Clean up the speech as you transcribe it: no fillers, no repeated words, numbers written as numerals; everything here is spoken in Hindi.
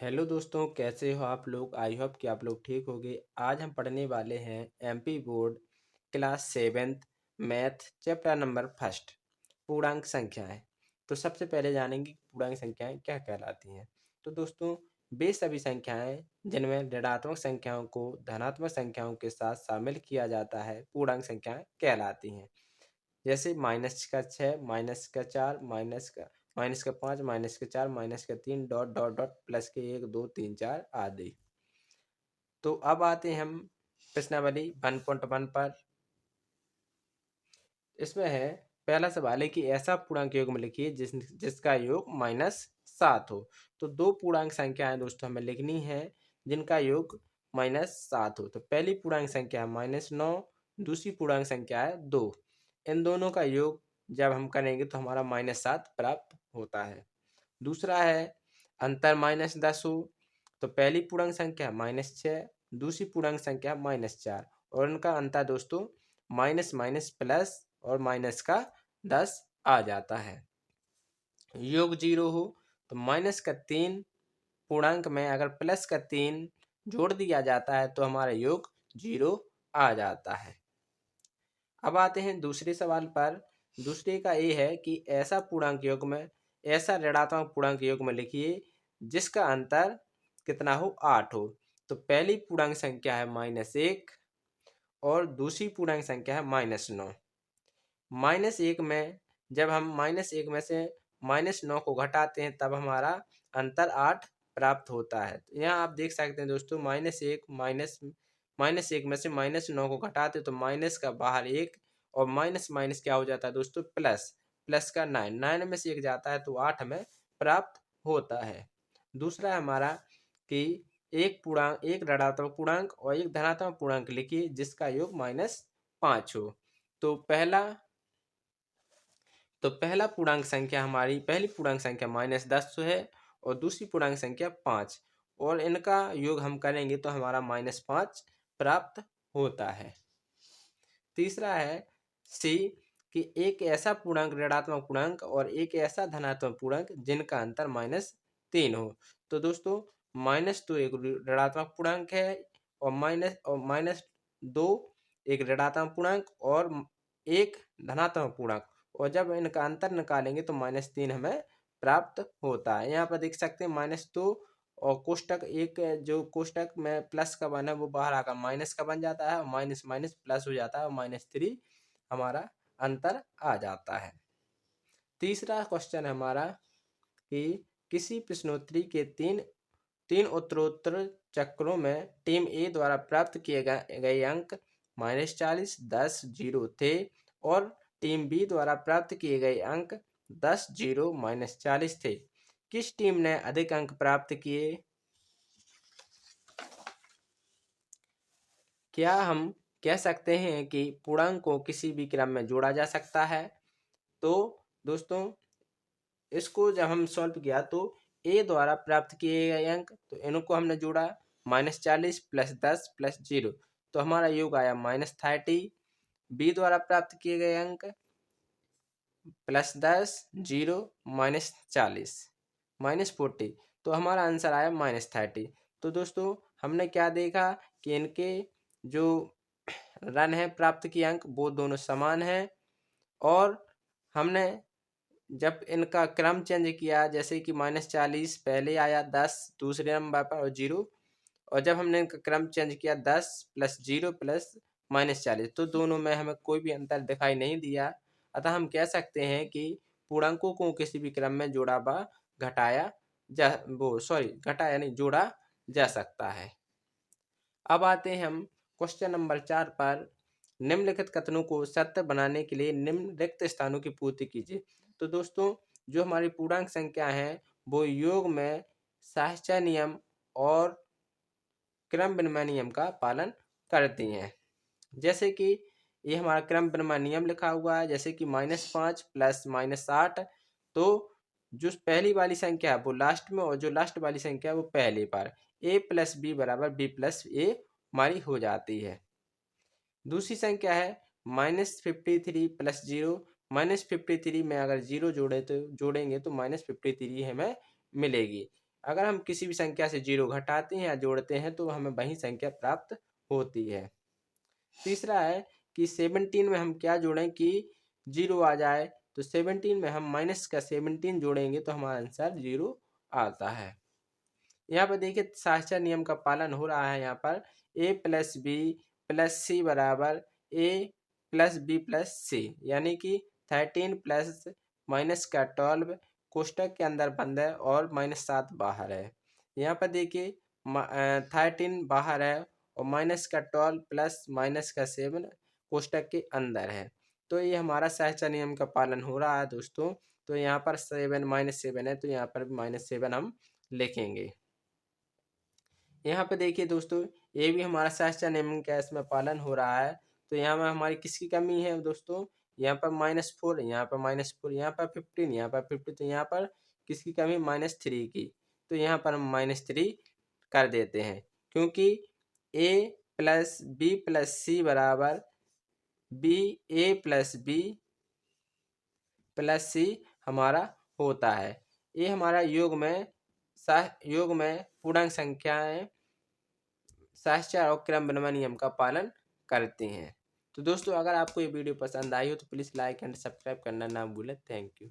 हेलो दोस्तों, कैसे हो आप लोग। आई होप कि आप लोग ठीक होंगे। आज हम पढ़ने वाले हैं MP board class 7th math chapter number first पूर्णांक संख्याएं। तो सबसे पहले जानेंगे कि पूर्णांक संख्याएं क्या कहलाती हैं। तो दोस्तों, वे सभी संख्याएं जिनमें ऋणात्मक संख्याओं को धनात्मक संख्याओं के साथ शामिल किया जाता है पूर्णांक संख्याएं कहलाती हैं। जैसे -6, -4, -5, -4, -3 डॉट डॉट डॉट प्लस के 1 2 3 4 आदि। तो अब आते हैं हम प्रश्नावली 1.1 पर। इसमें है पहला सवाल है कि ऐसा पूर्णांक योग में लिखिए जिसका योग -7 हो। तो दो पूर्णांक संख्याएं दोस्तों हमें लिखनी है जिनका योग -7 हो। तो पहली पूर्णांक संख्या है -9, दूसरी पूर्णांक संख्या है 2। इन दोनों का योग जब हम करेंगे तो हमारा -7 प्राप्त होता है। दूसरा है अंतर -10 हो। तो पहली पूर्णांक संख्या -6, दूसरी पूर्णांक संख्या -4 और उनका अंतर दोस्तों माइनस माइनस प्लस और माइनस का 10 आ जाता है। योग 0 हो तो -3 पूर्णांक में अगर +3 जोड़ दिया जाता है तो हमारा योग 0 आ जाता है। अब आते हैं दूसरे सवाल पर। दूसरे का ये है कि ऐसा ऋणात्मक पूर्णांक योग में लिखिए जिसका अंतर कितना हो 8 हो। तो पहली पूर्णांक संख्या है -1 और दूसरी पूर्णांक संख्या है -9। -1 में जब हम -1 में से -9 को घटाते हैं तब हमारा अंतर 8 प्राप्त होता है। तो यहाँ आप देख सकते हैं दोस्तों, -1 में से -9 को घटाते तो माइनस का बाहर 1 और माइनस माइनस क्या हो जाता है दोस्तों, प्लस। प्लस का 9 में से 1 जाता है तो 8 हमें प्राप्त होता है। दूसरा है हमारा कि एक ऋणात्मक पूर्णांक और एक धनात्मक पूर्णांक लिखिए जिसका योग -5 हो। तो पहली पूर्णांक संख्या -10 है और दूसरी पूर्णांक संख्या 5 और इनका योग हम करेंगे तो हमारा -5 प्राप्त होता है। तीसरा है सी कि एक ऐसा पूर्णांक ऋणात्मक पूर्णांक और एक ऐसा धनात्मक पूर्णांक जिनका अंतर -3 हो। तो दोस्तों, -2 एक ऋणात्मक पूर्णांक है और -2 एक ऋणात्मक पूर्णांक और एक धनात्मक पूर्णांक, और जब इनका अंतर निकालेंगे तो -3 हमें प्राप्त होता है। यहाँ पर देख सकते हैं -2 और कोष्टक में प्लस का बना है वो बाहर आकर माइनस का बन जाता है और माइनस माइनस प्लस हो जाता है और -3 हमारा अंतर आ जाता है। तीसरा क्वेश्चन है हमारा कि किसी प्रश्नोत्तरी के तीन उत्तरोत्तर चक्रों में टीम ए द्वारा प्राप्त किए गए अंक -40, 10, 0 थे और टीम बी द्वारा प्राप्त किए गए अंक 10, 0, -40 थे। किस टीम ने अधिक अंक प्राप्त किए? क्या हम कह सकते हैं कि पूर्णांक को किसी भी क्रम में जोड़ा जा सकता है? तो दोस्तों, इसको जब हम सॉल्व किया तो ए द्वारा प्राप्त किए गए अंक, तो इनको हमने जोड़ा -40 + 10 + 0 तो हमारा योग आया -30। बी द्वारा प्राप्त किए गए अंक +10, 0, -40 -40 तो हमारा आंसर आया -30। तो दोस्तों, हमने क्या देखा कि इनके जो रन है प्राप्त किए अंक वो दोनों समान हैं और हमने जब इनका क्रम चेंज किया जैसे कि -40 पहले आया, 10 दूसरे नंबर पर और 0, और जब हमने इनका क्रम चेंज किया 10 + 0 + -40 तो दोनों में हमें कोई भी अंतर दिखाई नहीं दिया। अतः हम कह सकते हैं कि पूर्णांकों को किसी भी क्रम में घटाया नहीं, जोड़ा जा सकता है। अब आते हैं हम क्वेश्चन नंबर 4 पर। निम्नलिखित कथनों को सत्य बनाने के लिए निम्न रिक्त स्थानों की पूर्ति कीजिए। तो दोस्तों, जो हमारी पूर्णांक संख्या है वो योग में साहचर्य नियम और क्रम विनिमय नियम का पालन करती हैं। जैसे कि ये हमारा क्रम विनिमय नियम लिखा हुआ है, जैसे कि -5 + -8 तो जो पहली वाली संख्या है वो लास्ट में और जो लास्ट वाली संख्या है वो पहले पर, a + b = b + a हमारी हो जाती है। दूसरी संख्या है -53 + 0 -53 में अगर 0 जोड़ेंगे तो -53 हमें मिलेगी। अगर हम किसी भी संख्या से 0 घटाते हैं या जोड़ते हैं तो हमें वही संख्या प्राप्त होती है। तीसरा है कि 17 में हम क्या जोड़ें कि 0 आ जाए, तो 17 में हम माइनस का 17 जोड़ेंगे तो हमारा आंसर 0 आता है। यहाँ पर देखिए साहचर्य नियम का पालन हो रहा है। यहाँ पर a प्लस बी प्लस सी बराबर a प्लस बी प्लस सी, यानी कि 13 प्लस माइनस का 12 कोष्टक के अंदर बंद है और -7 बाहर है। यहाँ पर देखिए 13 बाहर है और माइनस का 12 प्लस माइनस का 7 कोष्टक के अंदर है। तो ये हमारा साहचर्य नियम का पालन हो रहा है दोस्तों। तो यहाँ पर 7 -7 है, तो यहाँ पर भी -7 हम लिखेंगे। यहाँ पे देखिए दोस्तों, ये भी हमारा साहचर्य नियम का इसमें पालन हो रहा है। तो यहाँ में हमारी किसकी कमी है दोस्तों, यहाँ पर -4, यहाँ पर -4, यहाँ पर 15, यहाँ पर 50, तो यहाँ पर किसकी कमी, -3 की। तो यहाँ पर हम -3 कर देते हैं, क्योंकि a प्लस बी प्लस सी बराबर बी ए प्लस बी प्लस सी हमारा होता है। ये हमारा योग में पूर्णांक संख्याएं साहचर्य और क्रम विनिमय नियम का पालन करती हैं। तो दोस्तों, अगर आपको ये वीडियो पसंद आई हो तो प्लीज़ लाइक एंड सब्सक्राइब करना ना भूलें। Thank you.